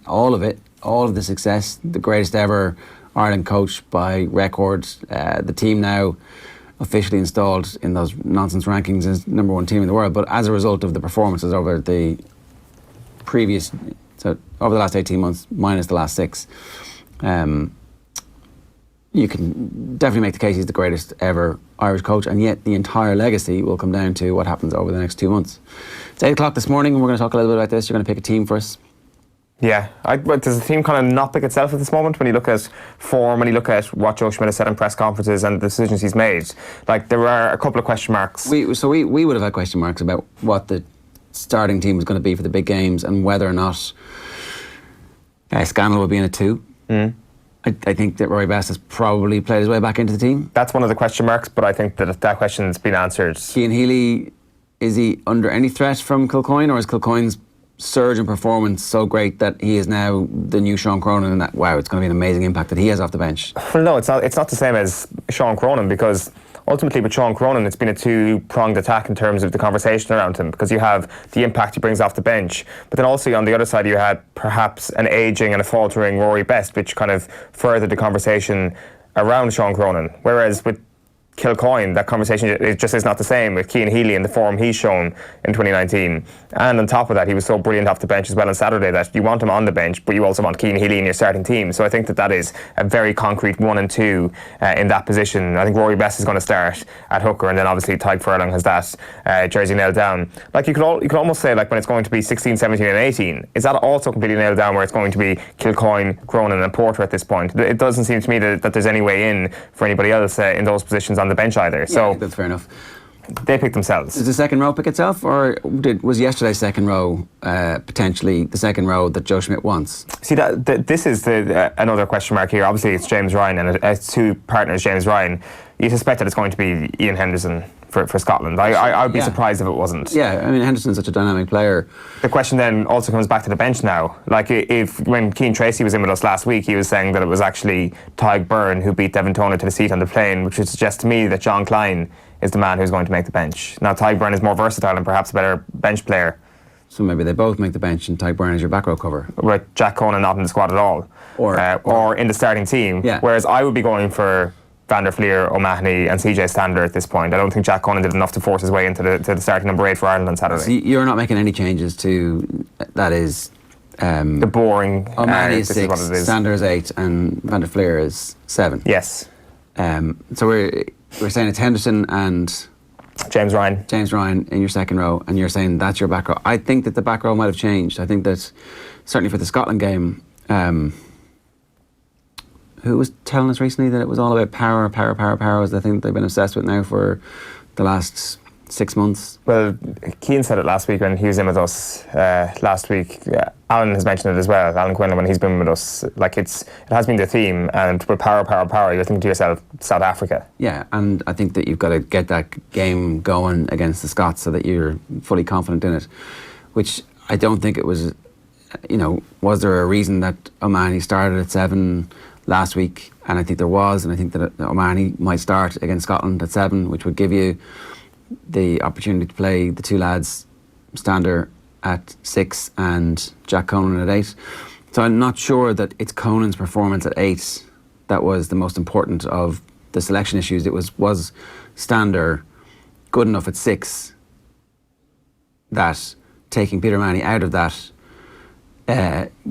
all of it, all of the success, the greatest ever Ireland coach by record. The team now officially installed in those nonsense rankings as number one team in the world, but as a result of the performances over the last 18 months, minus the last 6, you can definitely make the case he's the greatest ever Irish coach, and yet the entire legacy will come down to what happens over the next 2 months. It's 8 o'clock this morning, and we're going to talk a little bit about this. You're going to pick a team for us. Yeah, does the team kind of not pick itself at this moment when you look at form, when you look at what Joe Schmidt has said in press conferences and the decisions he's made? Like, there are a couple of question marks. We would have had question marks about what the starting team was going to be for the big games and whether or not Scannell would be in it too. I think that Rory Best has probably played his way back into the team. That's one of the question marks, but I think that question's been answered. Cian Healy, is he under any threat from Kilcoyne, or is Kilcoyne's surge in performance so great that he is now the new Sean Cronin, and that, wow, it's going to be an amazing impact that he has off the bench? Well, no, it's not the same as Sean Cronin, because ultimately with Sean Cronin it's been a two-pronged attack in terms of the conversation around him, because you have the impact he brings off the bench, but then also on the other side you had perhaps an ageing and a faltering Rory Best, which kind of furthered the conversation around Sean Cronin. Whereas with Kilcoyne, that conversation it just is not the same with Cian Healy and the form he's shown in 2019. And on top of that, he was so brilliant off the bench as well on Saturday that you want him on the bench, but you also want Cian Healy in your starting team. So I think that is a very concrete 1 and 2 in that position. I think Rory Best is going to start at hooker, and then obviously Tadhg Furlong has that jersey nailed down. Like you could almost say, like, when it's going to be 16, 17 and 18, is that also completely nailed down where it's going to be Kilcoyne, Cronin and Porter at this point? It doesn't seem to me that there's any way in for anybody else in those positions on the bench either. So that's fair enough. They pick themselves. Does the second row pick itself, or was yesterday's second row potentially the second row that Joe Schmidt wants? See, this is another question mark here. Obviously, it's James Ryan, and it's 2 partners, James Ryan. You suspect that it's going to be Ian Henderson for Scotland. I would be surprised if it wasn't. Yeah, I mean, Henderson's such a dynamic player. The question then also comes back to the bench now. Like, when Cian Tracy was in with us last week, he was saying that it was actually Tadhg Byrne who beat Devin Toner to the seat on the plane, which would suggest to me that John Klein is the man who's going to make the bench. Now, Tadhg Byrne is more versatile and perhaps a better bench player. So maybe they both make the bench and Tadhg Byrne is your back row cover. With Jack Conan not in the squad at all. Or in the starting team. Yeah. Whereas I would be going for Van der Fleer, O'Mahony and CJ Stander at this point. I don't think Jack Conan did enough to force his way into the starting number 8 for Ireland on Saturday. So you're not making any changes to, that is... the boring... O'Mahony is 6, Stander is 8 and Van der Fleer is 7. Yes. So we're saying it's Henderson and... James Ryan in your second row, and you're saying that's your back row. I think that the back row might have changed. I think that certainly for the Scotland game... who was telling us recently that it was all about power was the thing that they've been obsessed with now for the last 6 months? Well, Cian said it last week when he was in with us last week. Alan has mentioned it as well, Alan Quinlan, when he's been with us. Like, it has been the theme, and with power, you're thinking to yourself, South Africa. Yeah, and I think that you've got to get that game going against the Scots so that you're fully confident in it, which I don't think it was, was there a reason that O'Mahony started at 7 last week? And I think there was, and I think that O'Mahony might start against Scotland at 7, which would give you the opportunity to play the 2 lads, Stander at 6 and Jack Conan at 8. So I'm not sure that it's Conan's performance at 8 that was the most important of the selection issues. It was Stander good enough at 6 that taking Peter O'Mahony out of that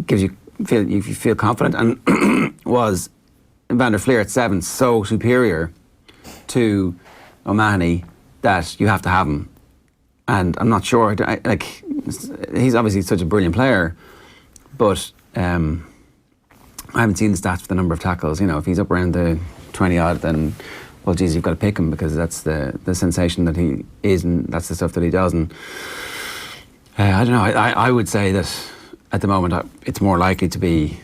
gives you feel confident, and was Van der Fleer at 7 so superior to O'Mahony that you have to have him. And I'm not sure, he's obviously such a brilliant player, but I haven't seen the stats for the number of tackles. If he's up around the 20 odd, then, well, geez, you've got to pick him, because that's the sensation that he is, and that's the stuff that he does. And I don't know, I would say that at the moment it's more likely to be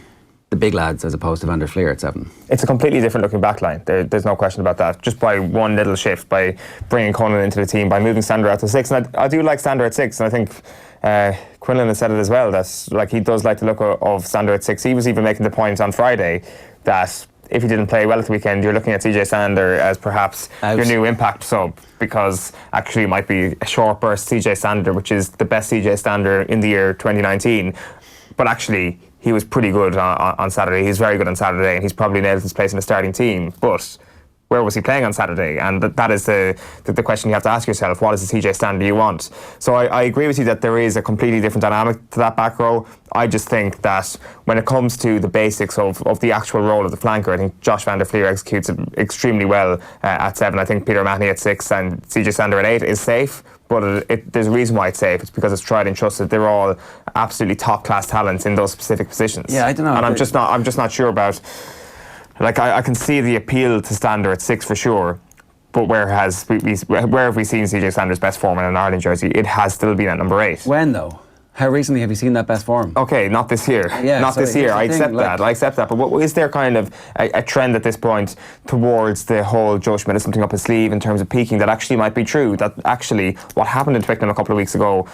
the big lads as opposed to Van der Fleer at 7. It's a completely different looking backline. There's no question about that. Just by one little shift, by bringing Conan into the team, by moving Stander out to 6. And I do like Stander at 6, and I think Quinlan has said it as well, that he does like the look of Stander at 6. He was even making the point on Friday that if he didn't play well at the weekend, you're looking at CJ Stander as perhaps your new impact sub, because actually it might be a short burst CJ Stander, which is the best CJ Stander in the year 2019. But actually, he was pretty good on Saturday. He's very good on Saturday, and he's probably nailed his place in the starting team. But where was he playing on Saturday? And that is the question you have to ask yourself. What is the TJ Stander you want? So I agree with you that there is a completely different dynamic to that back row. I just think that when it comes to the basics of the actual role of the flanker, I think Josh van der Flier executes it extremely well at 7. I think Peter O'Mahony at 6 and TJ Stander at 8 is safe. But there's a reason why it's safe. It's because it's tried and trusted. They're all absolutely top-class talents in those specific positions. Yeah, I don't know. And I'm just not sure about... Like, I can see the appeal to Stander at 6 for sure, but where have we seen CJ Stander's best form in an Ireland jersey? It has still been at number 8. When, though? How recently have you seen that best form? Okay, not this year. Yeah, not so this year. I accept that. But is there kind of a trend at this point towards the whole Joe Schmidt has something up his sleeve in terms of peaking that actually might be true? That actually what happened in Twickenham a couple of weeks ago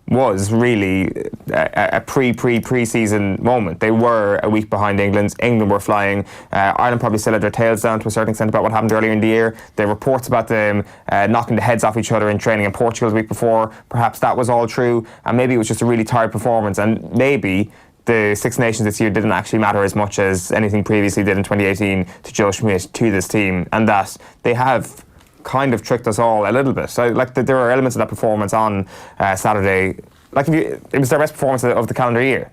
was really a pre-season moment. They were a week behind England. England were flying. Ireland probably still had their tails down to a certain extent about what happened earlier in the year. There are reports about them knocking the heads off each other in training in Portugal the week before. Perhaps that was all true, and maybe it was just a really tired performance, and maybe the Six Nations this year didn't actually matter as much as anything previously did in 2018 to Joe Schmidt, to this team, and that they have kind of tricked us all a little bit. So, like, there are elements of that performance on Saturday. Like, it was their best performance of the calendar year.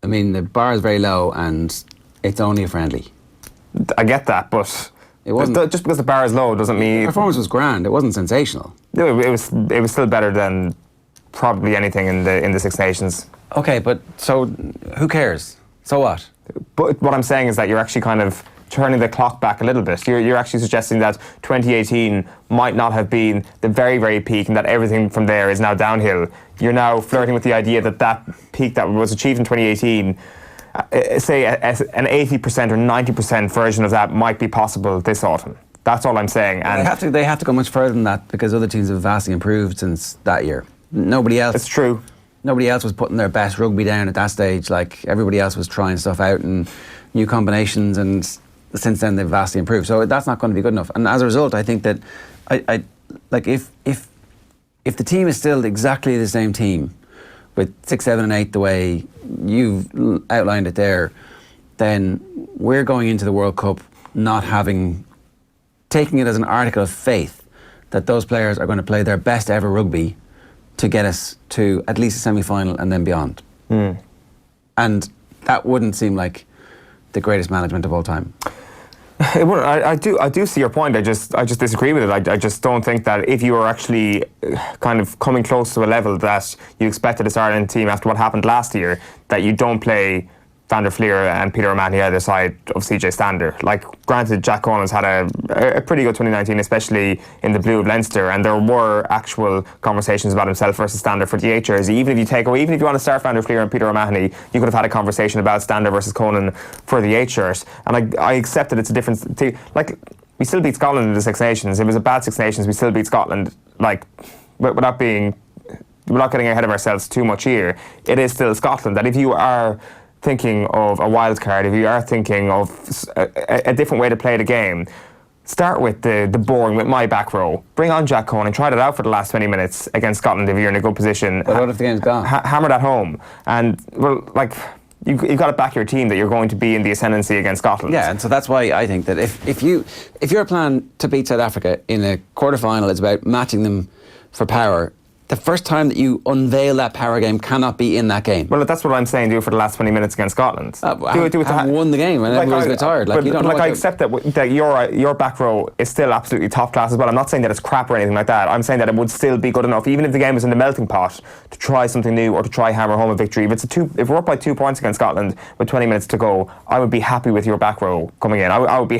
I mean, the bar is very low, and it's only a friendly. I get that, but it wasn't, just because the bar is low doesn't mean... The performance was grand. It wasn't sensational. It was still better than probably anything in the Six Nations. Okay, but so who cares? So what? But what I'm saying is that you're actually kind of turning the clock back a little bit. You're actually suggesting that 2018 might not have been the very, very peak and that everything from there is now downhill. You're now flirting with the idea that peak that was achieved in 2018, say an 80% or 90% version of that might be possible this autumn. That's all I'm saying. And they have to go much further than that because other teams have vastly improved since that year. Nobody else... It's true. Nobody else was putting their best rugby down at that stage. Like, everybody else was trying stuff out and new combinations, and since then they've vastly improved. So that's not going to be good enough. And as a result, I think that if the team is still exactly the same team with 6, 7 and 8 the way you've outlined it there, then we're going into the World Cup not taking it as an article of faith that those players are going to play their best ever rugby to get us to at least a semi-final and then beyond. And that wouldn't seem like the greatest management of all time. It would. I do see your point. I just disagree with it. I just don't think that if you are actually kind of coming close to a level that you expected this Ireland team after what happened last year, that you don't play Van der Flier and Peter O'Mahony either side of CJ Stander. Like, granted, Jack Conan's had a pretty good 2019, especially in the blue of Leinster, and there were actual conversations about himself versus Stander for the 8 jersey. Even if you want to start Van der Flier and Peter O'Mahony, you could have had a conversation about Stander versus Conan for the 8 shirt. And I accept that it's a difference. Like, we still beat Scotland in the Six Nations. It was a bad Six Nations. We still beat Scotland. Like, without getting ahead of ourselves too much here, it is still Scotland. That if you are thinking of a wild card, if you are thinking of a different way to play the game, start with the boring, with my back row. Bring on Jack Conan, try it out for the last 20 minutes against Scotland if you're in a good position. But what if the game's gone? Hammer that home. And, well, like, you've got to back your team that you're going to be in the ascendancy against Scotland. Yeah, and so that's why I think that if your plan to beat South Africa in a quarter-final is about matching them for power, the first time that you unveil that power game cannot be in that game. Well, that's what I'm saying. Do it for the last 20 minutes against Scotland. Do it won the game, and everyone's got tired. Like, I accept that your back row is still absolutely top class as well. I'm not saying that it's crap or anything like that. I'm saying that it would still be good enough, even if the game was in the melting pot, to try something new or to try hammer home a victory. If we're up by 2 points against Scotland with 20 minutes to go, I would be happy with your back row coming in. I would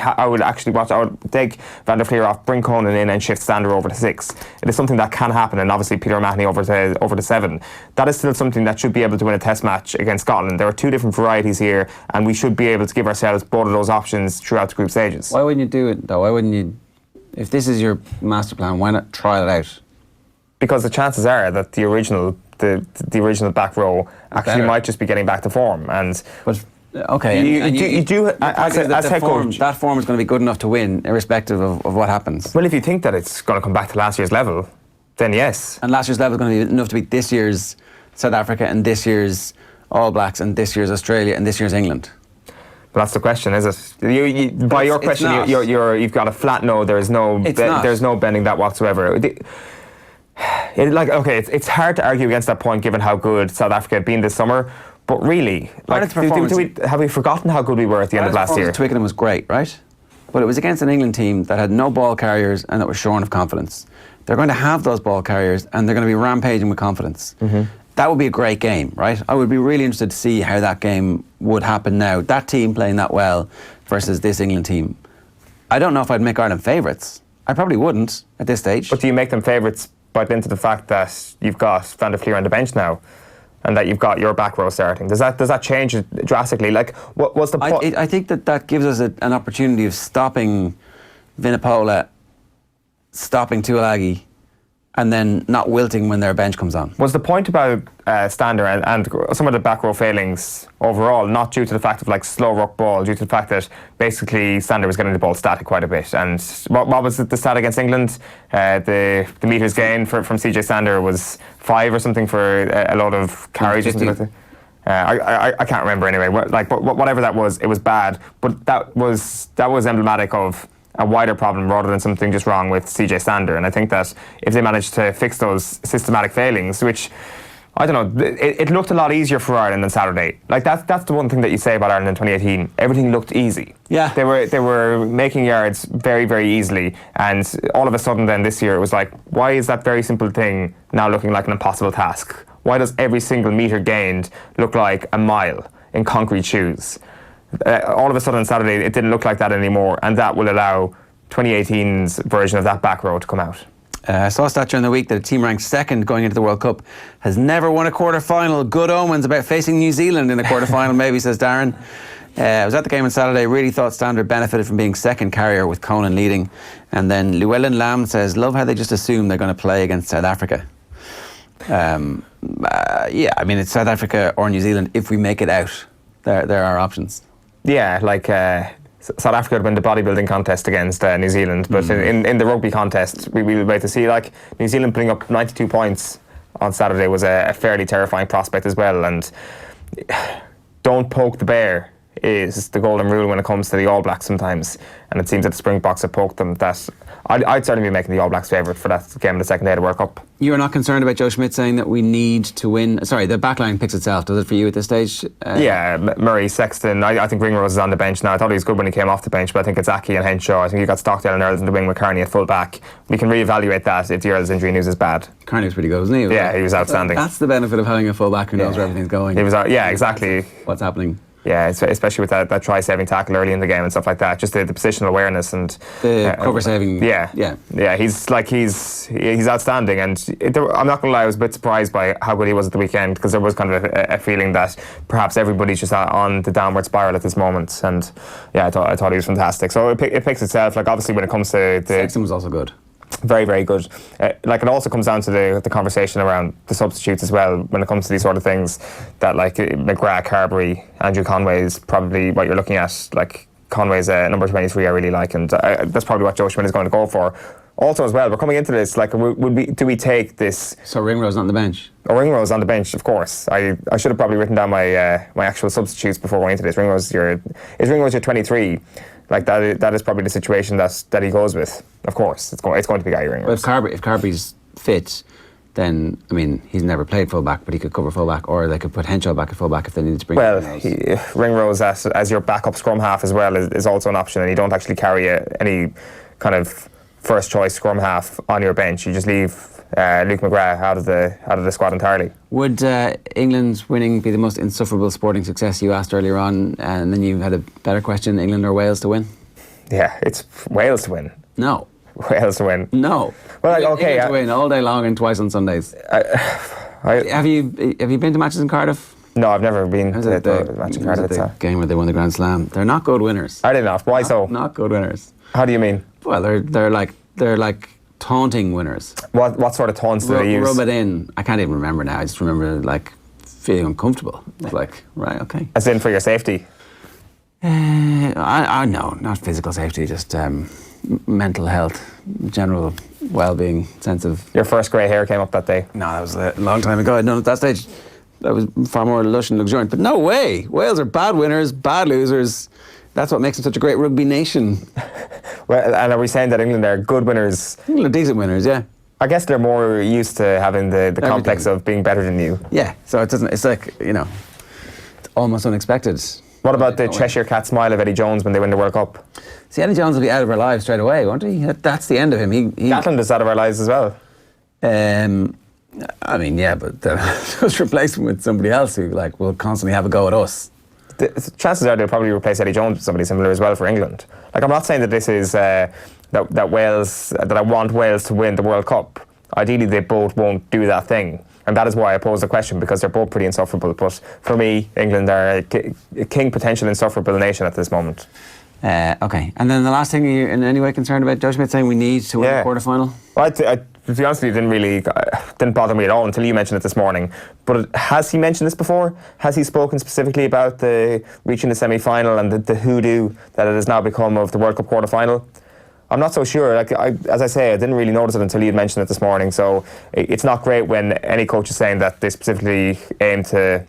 take Van der Flier off, bring Conan in, and shift Stander over to 6. It is something that can happen, and obviously Peter O'Mahony over to 7. That is still something that should be able to win a test match against Scotland. There are 2 different varieties here, and we should be able to give ourselves both of those options throughout the group stages. Why wouldn't you do it, though? Why wouldn't you? If this is your master plan, why not try it out? Because the chances are that the original back row actually might just be getting back to form. But okay, as head coach, that form is going to be good enough to win, irrespective of what happens. Well, if you think that it's going to come back to last year's level, then yes. And last year's level is going to be enough to beat this year's South Africa and this year's All Blacks and this year's Australia and this year's England? But that's the question, is it? By your question, you've got a flat no. There's no bending that whatsoever. It's hard to argue against that point given how good South Africa had been this summer. But really, have we forgotten how good we were at the end of last year? Twickenham was great, right? But it was against an England team that had no ball carriers and that was shorn of confidence. They're going to have those ball carriers and they're going to be rampaging with confidence. Mm-hmm. That would be a great game, right? I would be really interested to see how that game would happen now. That team playing that well versus this England team. I don't know if I'd make Ireland favourites. I probably wouldn't at this stage. But do you make them favourites by into the fact that you've got Van der Fleer on the bench now? And that you've got your back row starting. Does that change it drastically? Like, what's the point? I think that gives us an opportunity of stopping Vinipola, stopping Tuilagi, and then not wilting when their bench comes on. Was the point about Stander and some of the back row failings overall not due to the fact of like slow ruck ball, due to the fact that basically Stander was getting the ball static quite a bit? And what was the stat against England? The metres gained from CJ Stander was 5 or something for a lot of carries. I can't remember anyway. But whatever that was, it was bad. But that was emblematic of a wider problem rather than something just wrong with CJ Stander. And I think that if they manage to fix those systematic failings, which, I don't know, it looked a lot easier for Ireland than Saturday. Like that's the one thing that you say about Ireland in 2018. Everything looked easy. Yeah. They were making yards very, very easily. And all of a sudden then this year it was like, why is that very simple thing now looking like an impossible task? Why does every single metre gained look like a mile in concrete shoes? All of a sudden on Saturday it didn't look like that anymore, and that will allow 2018's version of that back row to come out. I saw a stat during the week that a team ranked second going into the World Cup has never won a quarter-final. Good omens about facing New Zealand in a quarter-final, maybe, says Darren. I was at the game on Saturday, really thought Standard benefited from being second carrier with Conan leading. And then Llewellyn Lamb says, love how they just assume they're going to play against South Africa. It's South Africa or New Zealand. If we make it out, there are options. Yeah, South Africa would win the bodybuilding contest against New Zealand, but in the rugby contest, we will wait to see. Like, New Zealand putting up 92 points on Saturday was a fairly terrifying prospect as well. And don't poke the bear is the golden rule when it comes to the All Blacks sometimes. And it seems that the Springboks have poked them. That I'd certainly be making the All Blacks favourite for that game in the second day of the World Cup. You're not concerned about Joe Schmidt saying that we need to win? Sorry, the backline picks itself, does it, for you at this stage? Yeah, Murray, Sexton. I think Ringrose is on the bench now. I thought he was good when he came off the bench, but I think it's Aki and Henshaw. I think you've got Stockdale and Earls in the wing with Kearney at full back. We can reevaluate that if the Earls injury news is bad. Kearney was pretty good, wasn't he? Yeah, he was outstanding. That's the benefit of having a full back who knows where everything's going. He was, exactly. What's happening. Yeah, especially with that try-saving tackle early in the game and stuff like that. Just the positional awareness and the cover-saving. Yeah. He's outstanding, and I'm not going to lie, I was a bit surprised by how good he was at the weekend, because there was kind of a feeling that perhaps everybody's just on the downward spiral at this moment. And yeah, I thought he was fantastic. So it picks itself. Like, obviously, when it comes to Sexton was also good. Very, very good. It also comes down to the conversation around the substitutes as well when it comes to these sort of things, that like McGrath, Carberry, Andrew Conway is probably what you're looking at. Like, Conway's number 23 I really like, and that's probably what Joe Schmidt is going to go for. Also as well, we're coming into this, like, do we take this... So Ringrose on the bench? Oh, Ringrose on the bench, of course. I should have probably written down my my actual substitutes before going into this. Ringrose your 23. Like, that is probably the situation that he goes with. Of course, it's going to be Gary Ringrose. Well, if Carberry's fit, then, I mean, he's never played full-back, but he could cover full-back, or they could put Henshaw back at full-back if they needed to bring Ringrose as your backup scrum half as well is also an option, and you don't actually carry any kind of first-choice scrum half on your bench. You just leave Luke McGrath out of the squad entirely. Would England's winning be the most insufferable sporting success, you asked earlier on, and then you had a better question, England or Wales to win? Yeah, it's Wales to win. No. Wales to win. No. Well, okay. England to win all day long and twice on Sundays. Have you been to matches in Cardiff? No, I've never been to the match in Cardiff. The game where they won the Grand Slam. They're not good winners. Are they not? Why so? Not good winners. How do you mean? Well, they're like taunting winners. What sort of taunts do they use? Rub it in. I can't even remember now. I just remember like feeling uncomfortable. It's like, right, okay. As in for your safety? I no, not physical safety, just mental health, general well-being, sense of... Your first grey hair came up that day? No, that was a long time ago. I'd known at that stage. far more lush and luxuriant. But no way. Wales are bad winners, bad losers. That's what makes them such a great rugby nation. Well, and are we saying that England are good winners? England are decent winners, yeah. I guess they're more used to having the complex of being better than you. Yeah, so it's like, it's almost unexpected. What about the Cheshire Cat smile of Eddie Jones when they win the World Cup? See, Eddie Jones will be out of our lives straight away, won't he? That's the end of him. Gatland is out of our lives as well. I mean, yeah, but just replace him with somebody else who will constantly have a go at us. The chances are they'll probably replace Eddie Jones with somebody similar as well for England. I'm not saying that this is that I want Wales to win the World Cup. Ideally, they both won't do that thing, and that is why I pose the question, because they're both pretty insufferable. But for me, England are a king potential insufferable nation at this moment. Okay, and then the last thing, are you in any way concerned about Joe Schmidt saying we need to win the quarter-final? Well, to be honest with you, didn't bother me at all until you mentioned it this morning. But has he mentioned this before? Has he spoken specifically about reaching the semi-final and the hoodoo that it has now become of the World Cup quarter-final? I'm not so sure. As I say, I didn't really notice it until you mentioned it this morning. So it's not great when any coach is saying that they specifically aim to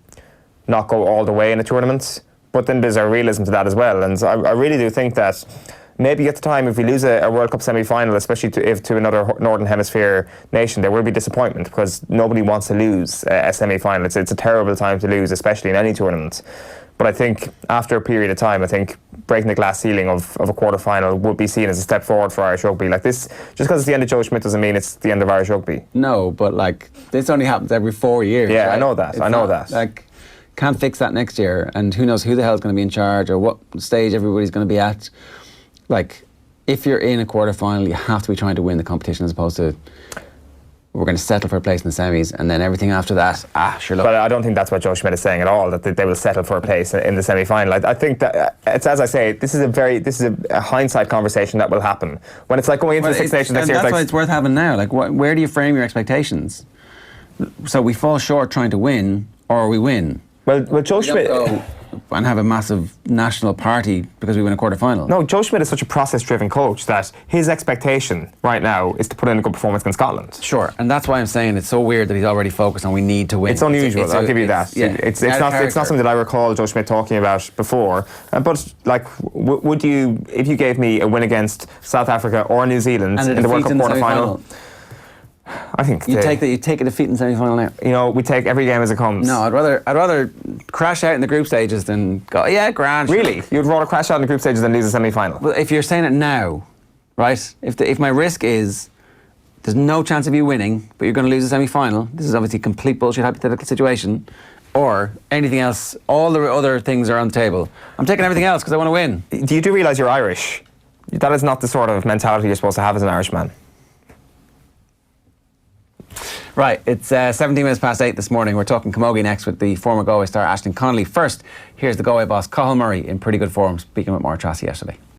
not go all the way in a tournament. But then there's a realism to that as well. And I really do think that maybe at the time, if we lose a World Cup semi-final, especially to another Northern Hemisphere nation, there will be disappointment, because nobody wants to lose a semi-final. It's a terrible time to lose, especially in any tournament. But I think after a period of time, I think breaking the glass ceiling of a quarter-final would be seen as a step forward for Irish rugby. This, just because it's the end of Joe Schmidt doesn't mean it's the end of Irish rugby. No, but this only happens every 4 years. Yeah, right? I know that. Can't fix that next year, and who knows who the hell's going to be in charge or what stage everybody's going to be at. If you're in a quarter-final, you have to be trying to win the competition, as opposed to we're going to settle for a place in the semis, and then everything after that, sure, look. But I don't think that's what Joe Schmidt is saying at all, that they will settle for a place in the semi-final. I think that it's, as I say, this is a hindsight conversation that will happen when it's going into the Six Nations next year. That's why it's worth having now. Where do you frame your expectations? So we fall short trying to win, or we win. Well, Joe Schmidt and have a massive national party because we win a quarter-final. No, Joe Schmidt is such a process-driven coach that his expectation right now is to put in a good performance against Scotland. Sure, and that's why I'm saying it's so weird that he's already focused on we need to win. It's unusual, I'll give you that. Yeah, it's not something that I recall Joe Schmidt talking about before. But would you, if you gave me a win against South Africa or New Zealand in the World Cup quarter-final, I think you take a defeat in semi-final now. We take every game as it comes. No, I'd rather crash out in the group stages than go. Yeah, grand. Really, you'd rather crash out in the group stages than lose a semi-final? Well, if you're saying it now, right? If my risk is there's no chance of you winning, but you're going to lose a semi-final. This is obviously a complete bullshit hypothetical situation. Or anything else, all the other things are on the table. I'm taking everything else because I want to win. Do you realise you're Irish? That is not the sort of mentality you're supposed to have as an Irishman. Right, it's 17 minutes past 8 this morning. We're talking camogie next with the former Galway star Aisling Connolly. First, here's the Galway boss, Cathal Murray, in pretty good form, speaking with Maura Tracy yesterday.